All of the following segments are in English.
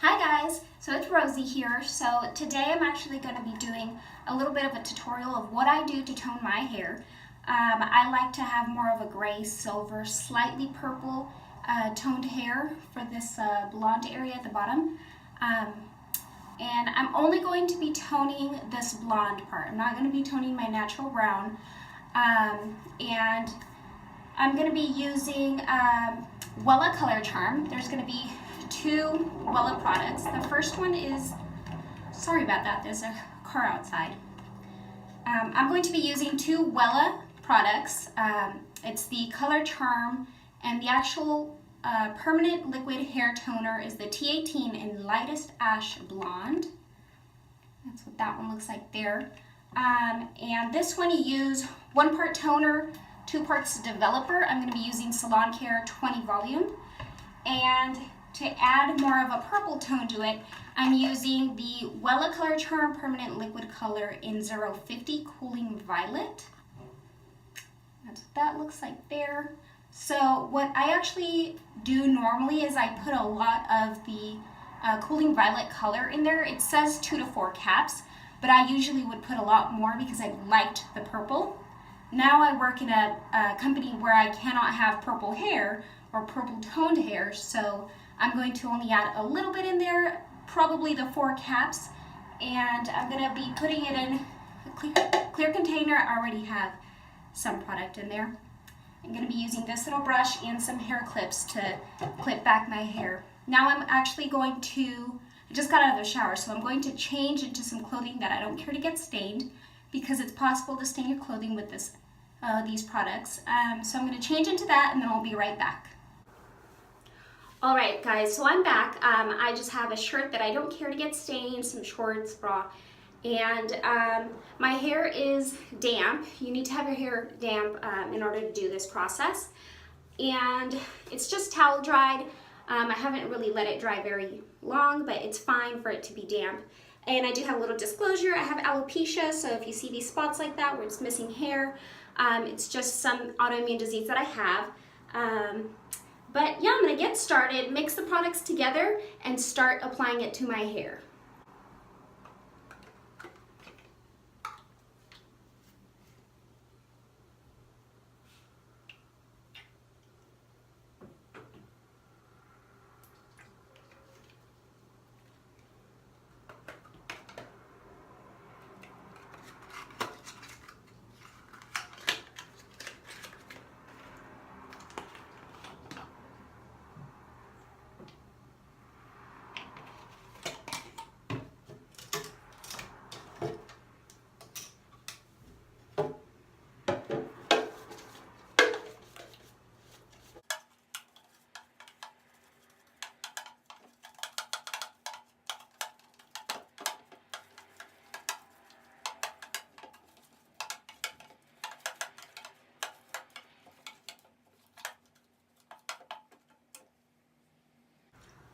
Hi guys, so it's Rosie here. So today I'm actually going to be doing a little bit of a tutorial of what I do to tone my hair. I like to have more of a gray, silver, slightly purple toned hair for this blonde area at the bottom. And I'm only going to be toning this blonde part. I'm not going to be toning my natural brown. And I'm going to be using Wella Color Charm. There's going to be two Wella products. The first one is, sorry about that, there's a car outside. I'm going to be using two Wella products. It's the Color Charm, and the actual permanent liquid hair toner is the T18 in lightest ash blonde. That's what that one looks like there. And this one you use 1 part toner, 2 parts developer. I'm going to be using Salon Care 20 volume. And to add more of a purple tone to it, I'm using the Wella Color Charm Permanent Liquid Color in 050 Cooling Violet. That's what that looks like there. So what I actually do normally is I put a lot of the Cooling Violet color in there. It says 2 to 4 caps, but I usually would put a lot more because I liked the purple. Now I work in a company where I cannot have purple hair or purple toned hair, so I'm going to only add a little bit in there, probably the 4 caps, and I'm going to be putting it in a clear container. I already have some product in there. I'm going to be using this little brush and some hair clips to clip back my hair. Now I'm actually going to, I just got out of the shower, so I'm going to change into some clothing that I don't care to get stained, because it's possible to stain your clothing with these products. So I'm going to change into that, and then I'll be right back. Alright guys, so I'm back. I just have a shirt that I don't care to get stained, some shorts, bra, and my hair is damp. You need to have your hair damp in order to do this process. And it's just towel dried. I haven't really let it dry very long, but it's fine for it to be damp. And I do have a little disclosure. I have alopecia, so if you see these spots like that where it's missing hair, it's just some autoimmune disease that I have. But yeah, I'm going to get started, mix the products together, and start applying it to my hair.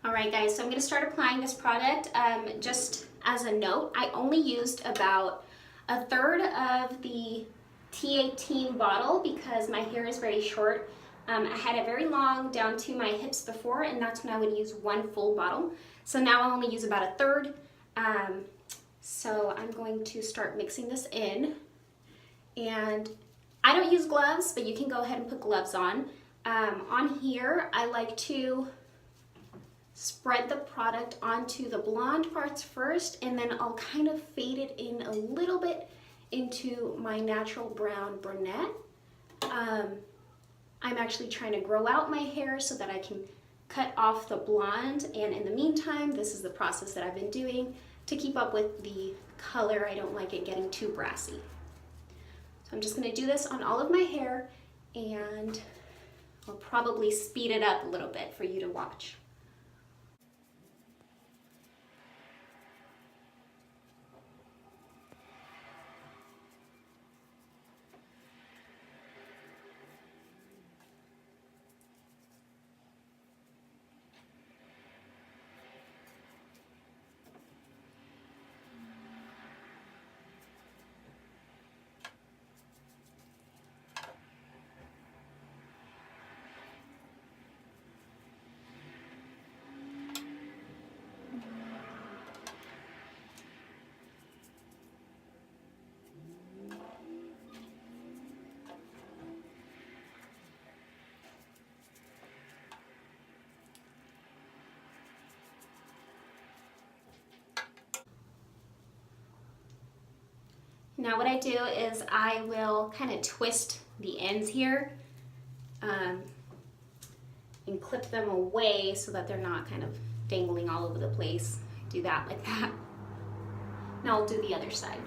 Alright guys, so I'm going to start applying this product. Just as a note, I only used about 1/3 of the T18 bottle because my hair is very short. I had it very long down to my hips before, and that's when I would use 1 full bottle. So now I only use about 1/3. So I'm going to start mixing this in. And I don't use gloves, but you can go ahead and put gloves on. On here, I like to spread the product onto the blonde parts first, and then I'll kind of fade it in a little bit into my natural brown brunette. I'm actually trying to grow out my hair so that I can cut off the blonde, and in the meantime, this is the process that I've been doing to keep up with the color. I don't like it getting too brassy. So I'm just going to do this on all of my hair, and I'll probably speed it up a little bit for you to watch. Now what I do is I will kind of twist the ends here and clip them away so that they're not kind of dangling all over the place. Do that like that. Now I'll do the other side.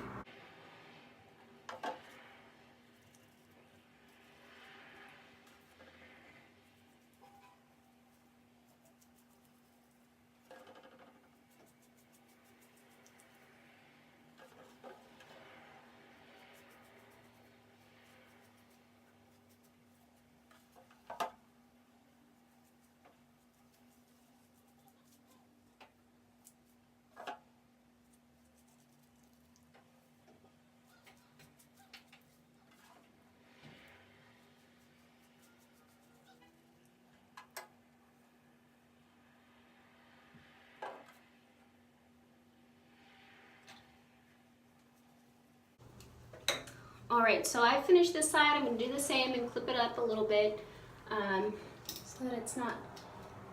All right, so I finished this side. I'm gonna do the same and clip it up a little bit so that it's not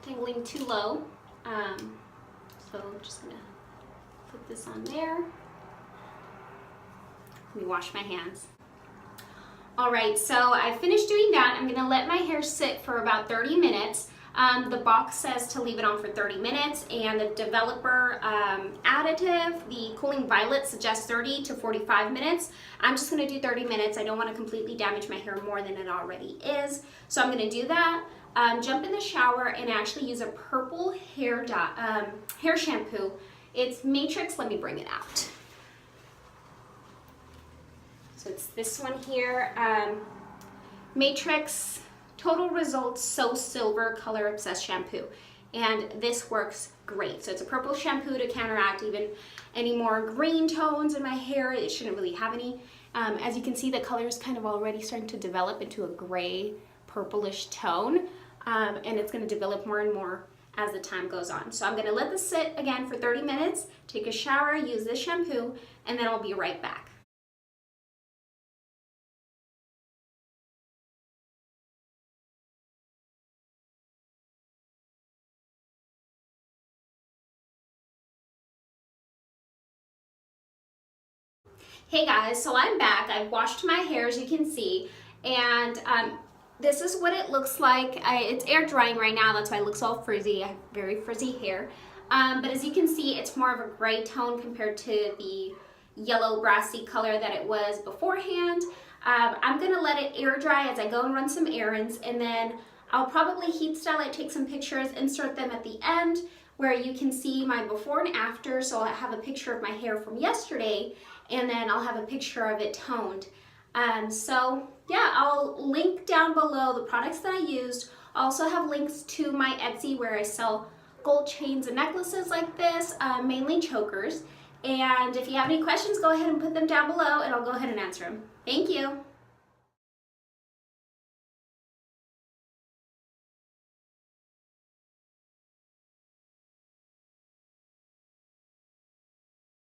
dangling too low. So I'm just gonna put this on there. Let me wash my hands. All right, so I finished doing that. I'm gonna let my hair sit for about 30 minutes. The box says to leave it on for 30 minutes, and the developer additive, the cooling violet, suggests 30 to 45 minutes. I'm just gonna do 30 minutes. I don't wanna completely damage my hair more than it already is. So I'm gonna do that, jump in the shower, and actually use a purple hair shampoo. It's Matrix, let me bring it out. So it's this one here, Matrix Total Results So Silver Color Obsessed Shampoo, and this works great. So it's a purple shampoo to counteract even any more green tones in my hair. It shouldn't really have any. As you can see, the color is kind of already starting to develop into a gray purplish tone, and it's going to develop more and more as the time goes on. So I'm going to let this sit again for 30 minutes, take a shower, use this shampoo, and then I'll be right back. Hey guys, so I'm back. I've washed my hair, as you can see, and this is what it looks like. It's air drying right now, that's why it looks all frizzy. I have very frizzy hair. But as you can see, it's more of a gray tone compared to the yellow brassy color that it was beforehand. I'm gonna let it air dry as I go and run some errands, and then I'll probably heat style it, take some pictures, insert them at the end where you can see my before and after. So I'll have a picture of my hair from yesterday, and then I'll have a picture of it toned. So yeah, I'll link down below the products that I used. I also have links to my Etsy where I sell gold chains and necklaces like this, mainly chokers. And if you have any questions, go ahead and put them down below and I'll go ahead and answer them. Thank you.